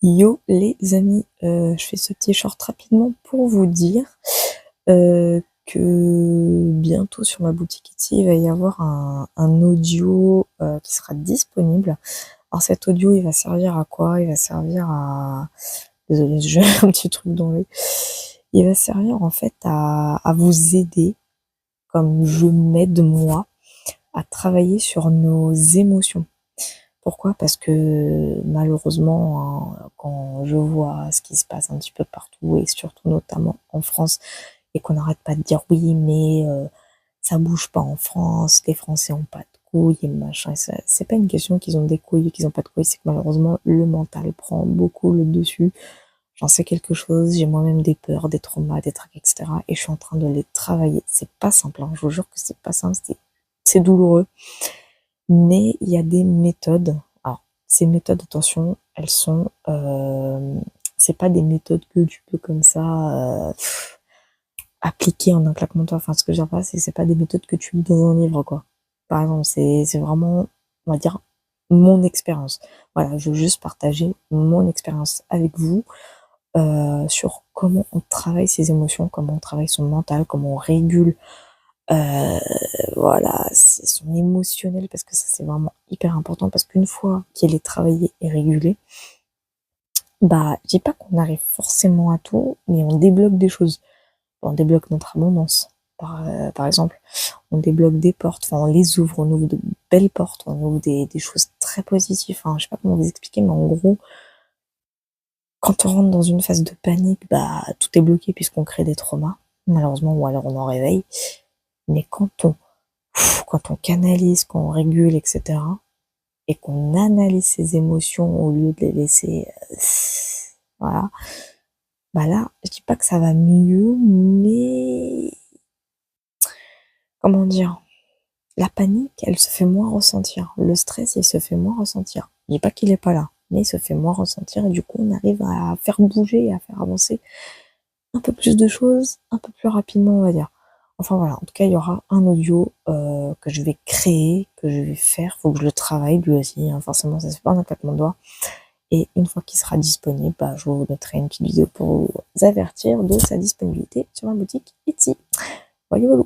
Yo les amis, je fais ce petit short rapidement pour vous dire que bientôt sur ma boutique Etsy, il va y avoir un audio qui sera disponible. Alors cet audio, il va servir à quoi? Il va servir à... Désolée, j'ai un petit truc dans l'œil. Il va servir en fait à vous aider, comme je m'aide moi, à travailler sur nos émotions. Pourquoi? Parce que malheureusement, hein, quand je vois ce qui se passe un petit peu partout et surtout notamment en France et qu'on n'arrête pas de dire oui, mais ça bouge pas en France, les Français ont pas de couilles et machin. C'est pas une question qu'ils ont des couilles ou qu'ils ont pas de couilles, c'est que malheureusement le mental prend beaucoup le dessus. J'en sais quelque chose, j'ai moi-même des peurs, des traumas, des trucs, etc. Et je suis en train de les travailler. C'est pas simple, hein, je vous jure que c'est pas simple, c'est douloureux. Mais il y a des méthodes. Alors, ces méthodes, attention, elles sont, c'est pas des méthodes que tu peux comme ça appliquer en un claquement de doigts. Enfin, ce que je veux dire, c'est pas des méthodes que tu lis dans un livre, quoi. Par exemple, c'est vraiment, on va dire, mon expérience. Voilà, je veux juste partager mon expérience avec vous sur comment on travaille ses émotions, comment on travaille son mental, comment on régule euh, voilà, c'est son émotionnel, parce que ça c'est vraiment hyper important, parce qu'une fois qu'elle est travaillée et régulée, bah je dis pas qu'on arrive forcément à tout, mais on débloque des choses. On débloque notre abondance, par exemple. On débloque des portes, enfin on les ouvre, on ouvre de belles portes, on ouvre des choses très positives. Enfin, je sais pas comment vous expliquer, mais en gros, quand on rentre dans une phase de panique, bah tout est bloqué puisqu'on crée des traumas, malheureusement, ou alors on en réveille. Mais quand on canalise, quand on régule, etc., et qu'on analyse ses émotions au lieu de les laisser, voilà, bah là, je dis pas que ça va mieux, mais comment dire, la panique, elle se fait moins ressentir. Le stress, il se fait moins ressentir. Je dis pas qu'il est pas là, mais il se fait moins ressentir et du coup, on arrive à faire bouger, à faire avancer un peu plus de choses, un peu plus rapidement, on va dire. Enfin voilà, en tout cas, il y aura un audio que je vais créer, que je vais faire. Faut que je le travaille lui aussi, hein. Forcément, ça se fait pas en un claquement de doigts. Et une fois qu'il sera disponible, bah, je vous mettrai une petite vidéo pour vous avertir de sa disponibilité sur ma boutique Etsy. Voyez, voilà.